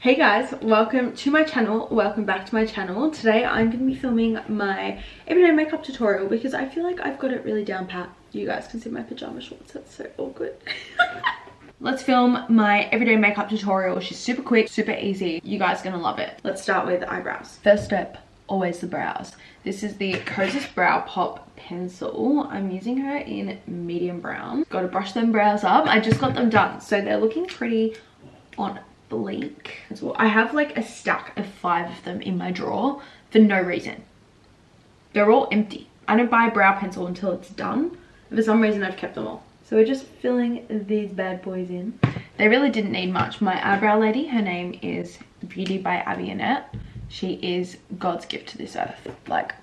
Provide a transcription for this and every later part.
Hey guys, welcome to my channel, welcome back to my channel. Today I'm going to be filming my everyday makeup tutorial because I feel like I've got it really down pat. You guys can see my pajama shorts, that's so awkward. Let's film my everyday makeup tutorial. She's super quick, super easy. You guys are going to love it. Let's start with eyebrows. First step, always the brows. This is the Kosas Brow Pop pencil. I'm using her in medium brown. Got to brush them brows up. I just got them done, so they're looking pretty on Blink. So I have like a stack of 5 of them in my drawer for no reason. They're all empty. I don't buy a brow pencil until it's done. For some reason I've kept them all. So we're just filling these bad boys in. They really didn't need much. My eyebrow lady, her name is Beauty by Abby Annette. She is God's gift to this earth. Like,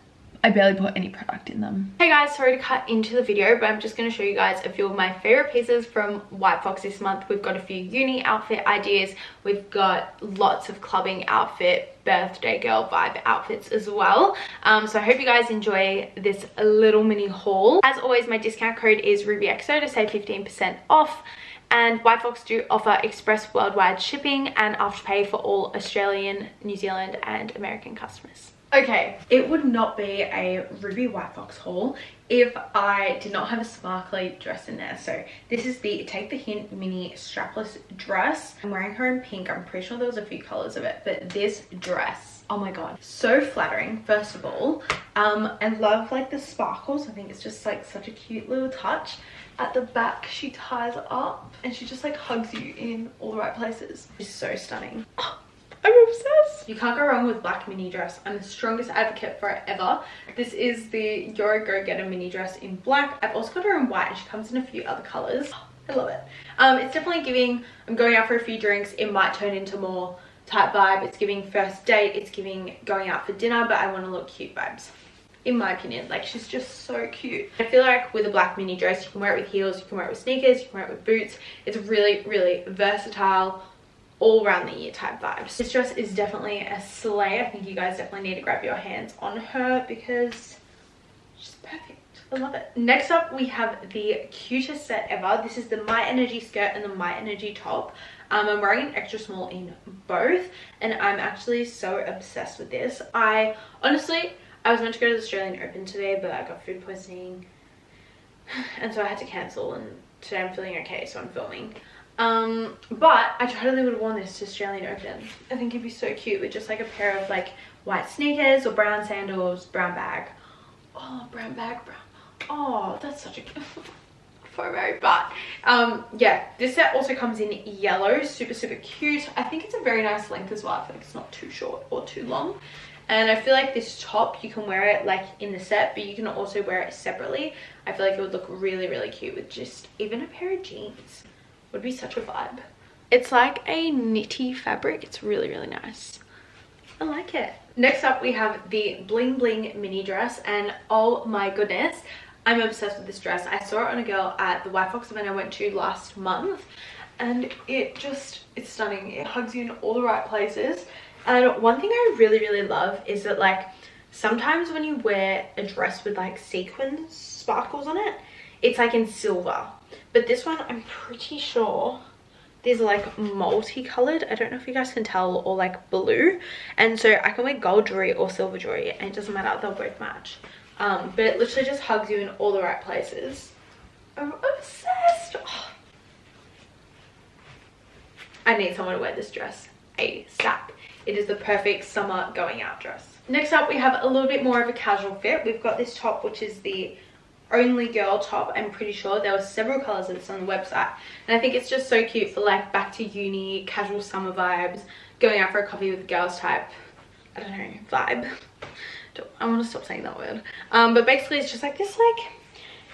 I barely put any product in them. Hey guys, sorry to cut into the video, but I'm just going to show you guys a few of my favorite pieces from White Fox this month. We've got a few uni outfit ideas. We've got lots of clubbing outfit, birthday girl vibe outfits as well. So I hope you guys enjoy this little mini haul. As always, my discount code is RubyXO to save 15% off. And White Fox do offer express worldwide shipping and afterpay for all Australian, New Zealand and American customers. Okay, it would not be a Ruby White Fox haul if I did not have a sparkly dress in there. So this is the Take the Hint mini strapless dress. I'm wearing her in pink. I'm pretty sure there was a few colors of it, but this dress, oh my god, so flattering. First of all, I love like the sparkles. I think it's just like such a cute little touch. At the back she ties up and she just like hugs you in all the right places. She's so stunning. I'm obsessed. You can't go wrong with black mini dress. I'm the strongest advocate for it ever. This is the You're a Go-Getter mini dress in black. I've also got her in white and she comes in a few other colors. I love it. It's definitely giving, I'm going out for a few drinks. It might turn into more type vibe. It's giving first date. It's giving going out for dinner, but I want to look cute vibes. In my opinion, like she's just so cute. I feel like with a black mini dress, you can wear it with heels, you can wear it with sneakers, you can wear it with boots. It's really, really versatile, all around the year type vibes. This dress is definitely a slay. I think you guys definitely need to grab your hands on her because she's perfect. I love it. Next up, we have the cutest set ever. This is the My Energy skirt and the My Energy top. I'm wearing an extra small in both and I'm actually so obsessed with this. I was meant to go to the Australian Open today, but I got food poisoning and so I had to cancel, and today I'm feeling okay, so I'm filming. But I totally would have worn this to Australian Open. I think it'd be so cute with just like a pair of like white sneakers or brown sandals, brown bag. Oh, brown bag, brown. Oh, that's such a photo. But yeah, this set also comes in yellow, super cute. I think it's a very nice length as well. I feel like it's not too short or too long. And I feel like this top, you can wear it like in the set, but you can also wear it separately. I feel like it would look really cute with just even a pair of jeans. Would be such a vibe. It's like a knitty fabric. It's really nice. I like it. Next up, we have the Bling Bling mini dress, and oh my goodness, I'm obsessed with this dress. I saw it on a girl at the White Fox event I went to last month, and it's stunning. It hugs you in all the right places. And one thing I really love is that like sometimes when you wear a dress with like sequins, sparkles on it, it's like in silver. But this one, I'm pretty sure these are like multicolored. I don't know if you guys can tell, or like blue. And so I can wear gold jewelry or silver jewelry and it doesn't matter, they'll both match. But it literally just hugs you in all the right places. I'm obsessed. Oh. I need someone to wear this dress ASAP. It is the perfect summer going out dress. Next up, we have a little bit more of a casual fit. We've got this top, which is the Only Girl top. I'm pretty sure there were several colors of this on the website, and I think it's just so cute for like back to uni, casual summer vibes, going out for a coffee with the girls type, I don't know, vibe. I want to stop saying that word. But basically it's just like this, like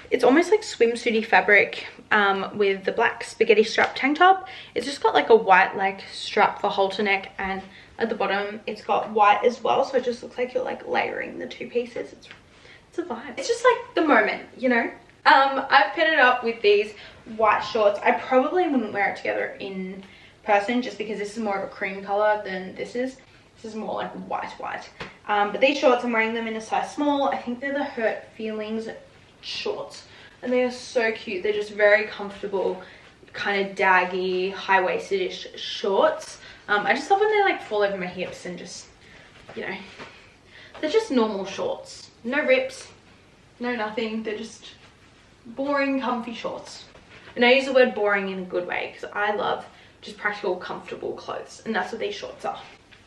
it's almost like swimsuity fabric with the black spaghetti strap tank top. It's just got like a white like strap for halter neck, and at the bottom it's got white as well, so it just looks like you're like layering the two pieces. It's a vibe. It's just like the moment, you know. I've paired it up with these white shorts. I probably wouldn't wear it together in person just because this is more of a cream color than this is. This is more like white. But these shorts, I'm wearing them in a size small. I think they're the Hurt Feelings shorts, and they are so cute. They're just very comfortable, kind of daggy, high-waisted-ish shorts. I just love when they like fall over my hips and just, you know, they're just normal shorts. No rips, no nothing. They're just boring, comfy shorts. And I use the word boring in a good way because I love just practical, comfortable clothes. And that's what these shorts are.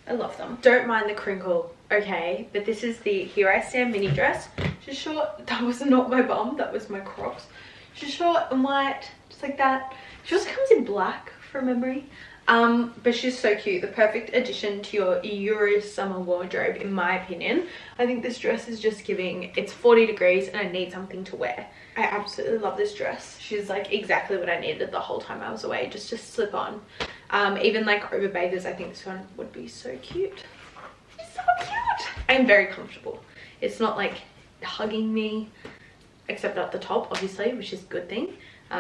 I love them. Don't mind the crinkle, okay? But this is the Here I Stand mini dress. She's short. That was not my bum. That was my Crocs. She's short and white, just like that. She also comes in black from memory. But she's so cute. The perfect addition to your Euro summer wardrobe, in my opinion. I think this dress is just giving, it's 40 degrees and I need something to wear. I absolutely love this dress. She's like exactly what I needed the whole time I was away, just to slip on. Even like over bathers, I think this one would be so cute. It's so cute. I'm very comfortable. It's not like hugging me, except at the top, obviously, which is a good thing.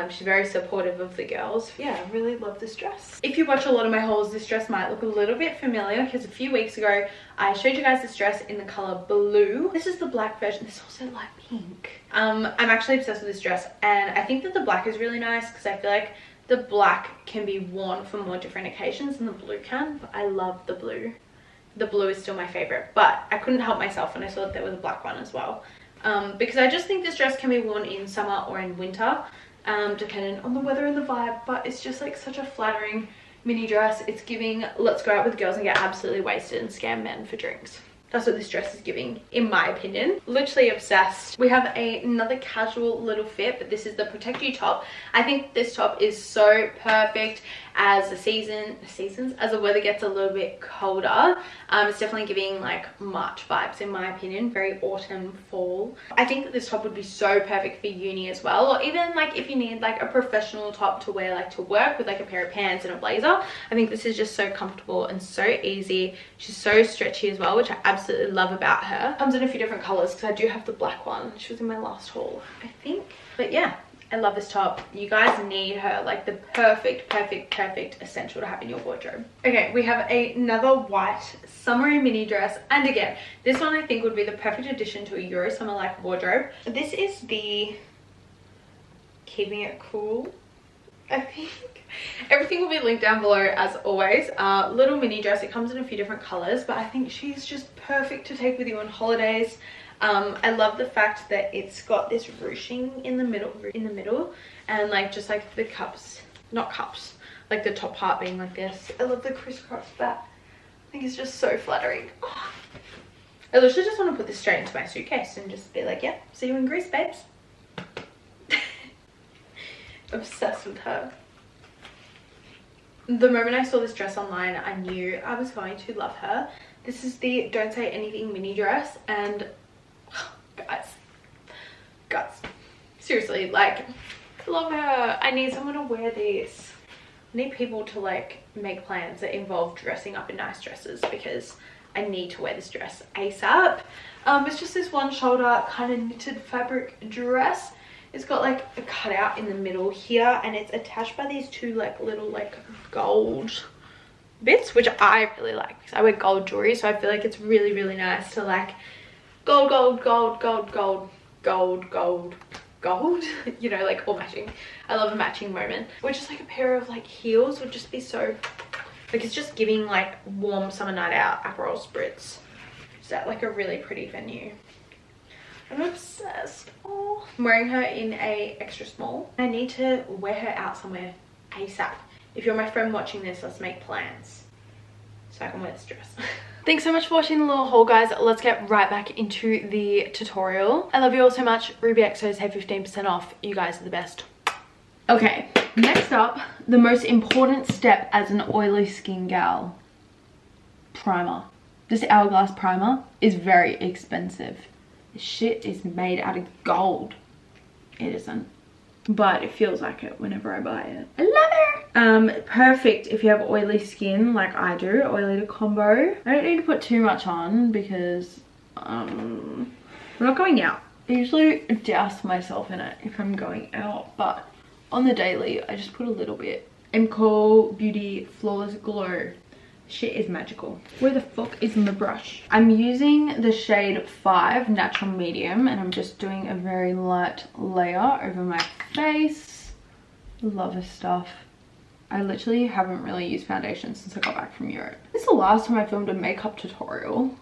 She's very supportive of the girls. Yeah, I really love this dress. If you watch a lot of my hauls, this dress might look a little bit familiar because a few weeks ago I showed you guys this dress in the color blue. This is the black version. There's also light pink. I'm actually obsessed with this dress, and I think that the black is really nice because I feel like the black can be worn for more different occasions than the blue can, but I love the blue. The blue is still my favorite, but I couldn't help myself when I saw that there was a black one as well. Because I just think this dress can be worn in summer or in winter. Depending on the weather and the vibe, but it's just like such a flattering mini dress. It's giving let's go out with girls and get absolutely wasted and scam men for drinks. That's what this dress is giving, in my opinion. Literally obsessed. We have another casual little fit, but this is the Protect You top. I think this top is so perfect as as the weather gets a little bit colder. It's definitely giving like March vibes, in my opinion. Very autumn, fall. I think that this top would be so perfect for uni as well, or even like if you need like a professional top to wear like to work with like a pair of pants and a blazer. I think this is just so comfortable and so easy. She's so stretchy as well, which I absolutely love about her. Comes in a few different colors because I do have the black one. She was in my last haul, I think. But yeah, I love this top. You guys need her, like the perfect essential to have in your wardrobe. Okay, we have another white summery mini dress, and again, this one I think would be the perfect addition to a Euro summer like wardrobe. This is the Keeping It Cool, I think. Everything will be linked down below as always. Little mini dress. It comes in a few different colors, but I think she's just perfect to take with you on holidays. I love the fact that it's got this ruching in the middle, and like just like the cups, not cups, like the top part being like this. I love the crisscross back. I think it's just so flattering. Oh. I literally just want to put this straight into my suitcase and just be like, yeah, see you in Greece, babes. Obsessed with her. The moment I saw this dress online, I knew I was going to love her. This is the Don't Say Anything mini dress, and guys, seriously, like, I love her. I need someone to wear this. I need people to like make plans that involve dressing up in nice dresses because I need to wear this dress ASAP. It's just this one shoulder kind of knitted fabric dress. It's got like a cutout in the middle here, and it's attached by these two like little like gold bits, which I really like because I wear gold jewelry, so I feel like it's really nice to like gold, you know, like all matching. I love a matching moment, which is like a pair of like heels would just be so like, it's just giving like warm summer night out Aperol spritz. Is that like a really pretty venue? I'm obsessed. Oh, I'm wearing her in a extra small. I need to wear her out somewhere ASAP. If you're my friend watching this, let's make plans so I can wear this dress. Thanks so much for watching the little haul, guys. Let's get right back into the tutorial. I love you all so much. Ruby XOs have 15% off. You guys are the best. Okay, next up, the most important step as an oily skin gal. Primer. This Hourglass primer is very expensive. This shit is made out of gold. It isn't, but it feels like it whenever I buy it. I love it. Perfect if you have oily skin like I do, oily to combo. I don't need to put too much on because I'm not going out. I usually douse myself in it if I'm going out, but on the daily I just put a little bit. Emco Beauty Flawless Glow. Shit is magical. Where the fuck is my brush? I'm using the shade 5 Natural Medium, and I'm just doing a very light layer over my face. Love this stuff. I literally haven't really used foundation since I got back from Europe. This is the last time I filmed a makeup tutorial.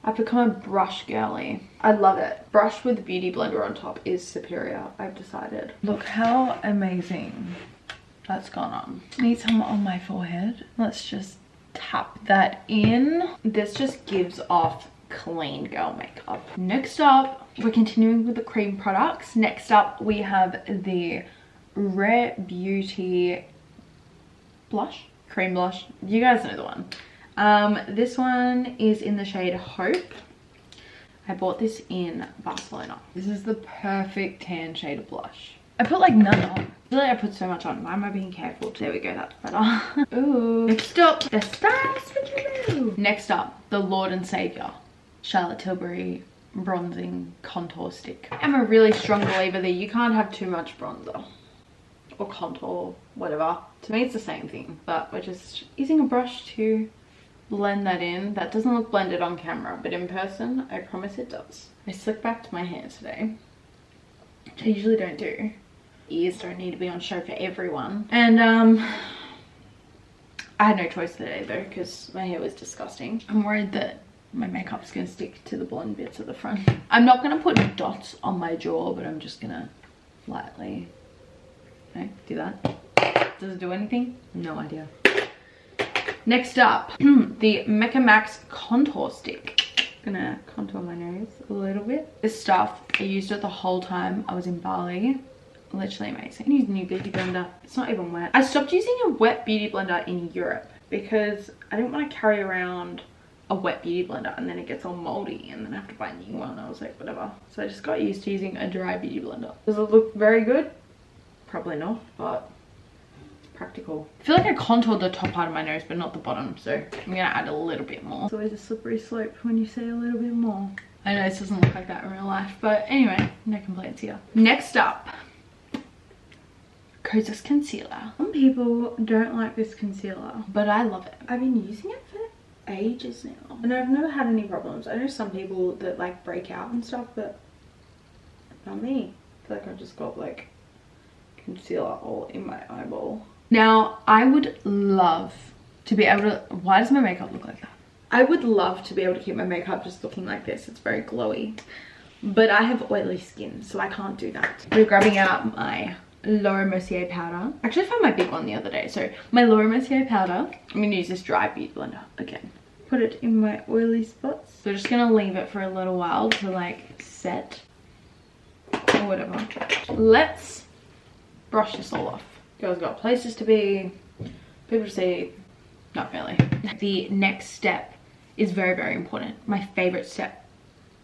I've become a brush girly. I love it. Brush with beauty blender on top is superior, I've decided. Look how amazing that's gone on. Need some on my forehead. Let's just tap that in. This just gives off clean girl makeup. Next up, we're continuing with the cream products. Next up, we have the Rare Beauty blush, cream blush. You guys know the one. This one is in the shade Hope. I bought this in Barcelona. This is the perfect tan shade of blush. I put like none on. I feel like I put so much on. Why am I being careful? There we go, that's better. Ooh. Next up, the Style Switcheroo. Next up, the Lord and Savior Charlotte Tilbury bronzing contour stick. I'm a really strong believer that you can't have too much bronzer or contour, whatever. To me it's the same thing, but we're just using a brush to blend that in. That doesn't look blended on camera, but in person I promise it does. I slicked back my hair today, which I usually don't do. Ears don't need to be on show for everyone. And I had no choice today though, because my hair was disgusting. I'm worried that my makeup's gonna stick to the blonde bits at the front. I'm not gonna put dots on my jaw, but I'm just gonna lightly, okay, do that. Does it do anything? No idea. Next up, the Mecca Max contour stick. Gonna contour my nose a little bit. This stuff, I used it the whole time I was in Bali. Literally amazing. I use a new beauty blender. It's not even wet. I stopped using a wet beauty blender in Europe because I didn't want to carry around a wet beauty blender and then it gets all moldy and then I have to buy a new one. I was like, whatever. So I just got used to using a dry beauty blender. Does it look very good? Probably not, but it's practical. I feel like I contoured the top part of my nose but not the bottom, so I'm gonna add a little bit more. It's always a slippery slope when you say a little bit more. I know this doesn't look like that in real life, but anyway, no complaints here. Next up, Kosas concealer. Some people don't like this concealer, but I love it. I've been using it for ages now and I've never had any problems. I know some people that like break out and stuff, but not me. I feel like I've just got like concealer all in my eyeball. Now I would love to be able to, why does my makeup look like that? I would love to be able to keep my makeup just looking like this. It's very glowy, but I have oily skin, so I can't do that. We're grabbing out my Laura Mercier powder. Actually, I found my big one the other day. So my Laura Mercier powder, I'm gonna use this dry beauty blender again. Put it in my oily spots. So just gonna leave it for a little while to like set or whatever. Let's brush this all off. Girls got places to be, people to see, not really. The next step is very, very important. My favorite step,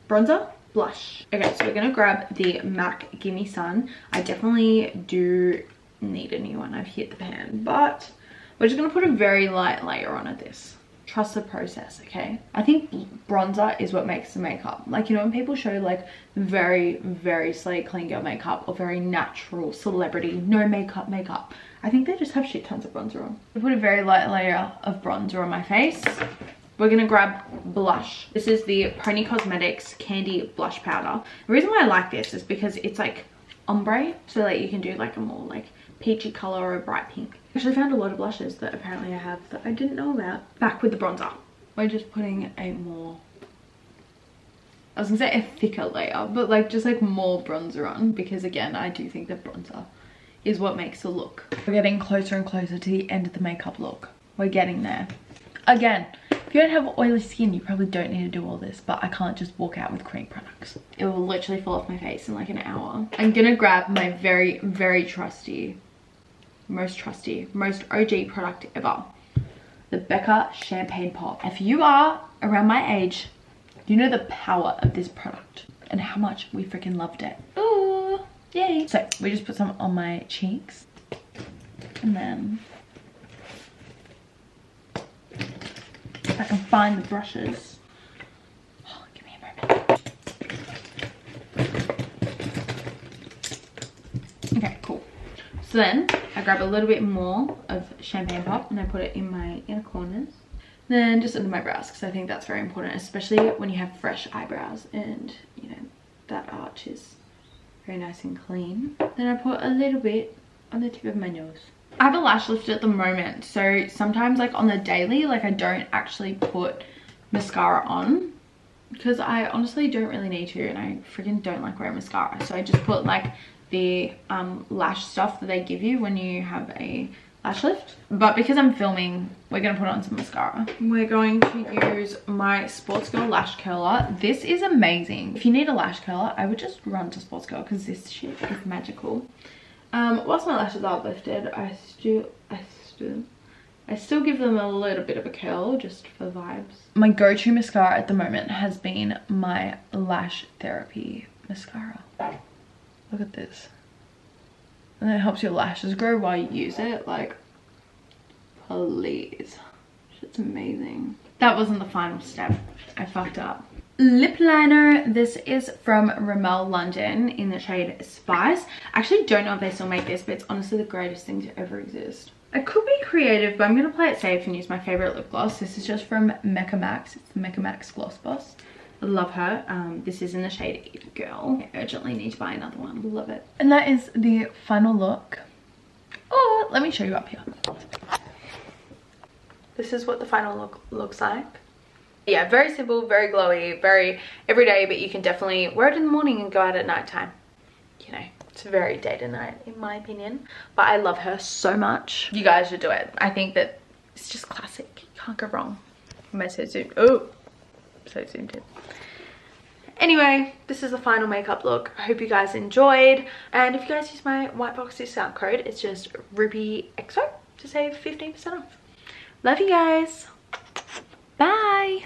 bronzer, blush. Okay, so we're gonna grab the MAC Gimme Sun. I definitely do need a new one. I've hit the pan, but we're just gonna put a very light layer on of this. Trust the process, okay? I think bronzer is what makes the makeup. Like, you know, when people show like very, very slay clean girl makeup or very natural celebrity, no makeup makeup, I think they just have shit tons of bronzer on. I put a very light layer of bronzer on my face. We're gonna grab blush. This is the Pony Cosmetics Candy Blush Powder. The reason why I like this is because it's like ombre, so that you can do like a more like peachy color or a bright pink. I actually found a lot of blushes that apparently I have that I didn't know about. Back with the bronzer. We're just putting a more, I was gonna say a thicker layer, but like just like more bronzer on, because again, I do think that bronzer is what makes the look. We're getting closer and closer to the end of the makeup look. We're getting there. Again, if you don't have oily skin, you probably don't need to do all this, but I can't just walk out with cream products. It will literally fall off my face in like an hour. I'm gonna grab my very, very trusty, most OG product ever. The Becca Champagne Pop. If you are around my age, you know the power of this product and how much we freaking loved it. Ooh, yay. So we just put some on my cheeks and then if I can find the brushes. Oh, give me a moment. Okay, cool. So then I grab a little bit more of Champagne Pop and I put it in my inner corners. Then just under my brows, because I think that's very important, especially when you have fresh eyebrows and, you know, that arch is very nice and clean. Then I put a little bit on the tip of my nose. I have a lash lift at the moment, so sometimes like on the daily, like I don't actually put mascara on because I honestly don't really need to, and I freaking don't like wearing mascara. So I just put like the lash stuff that they give you when you have a lash lift. But because I'm filming, we're gonna put on some mascara. We're going to use my Sports Girl lash curler. This is amazing. If you need a lash curler, I would just run to Sports Girl because this shit is magical. Whilst my lashes are lifted, I still give them a little bit of a curl just for vibes. My go-to mascara at the moment has been my Lash Therapy mascara. Look at this. And it helps your lashes grow while you use it. Like, please. It's amazing. That wasn't the final step. I fucked up. Lip liner. This is from Marle London in the shade Spice. I actually don't know if they still make this, but it's honestly the greatest thing to ever exist. I could be creative, but I'm going to play it safe and use my favorite lip gloss. This is just from Mecca Max. It's the Mecca Max Gloss Boss. I love her. This is in the shade It Girl. I urgently need to buy another one. Love it. And that is the final look. Oh, let me show you up here. This is what the final look looks like. Yeah, very simple, very glowy, very everyday, but you can definitely wear it in the morning and go out at nighttime. You know, it's very day to night in my opinion. But I love her so much. You guys should do it. I think that it's just classic. You can't go wrong. Am I so zoomed? Oh, so zoomed in. Anyway, this is the final makeup look. I hope you guys enjoyed. And if you guys use my white box discount code, it's just RubyXO to save 15% off. Love you guys. Bye.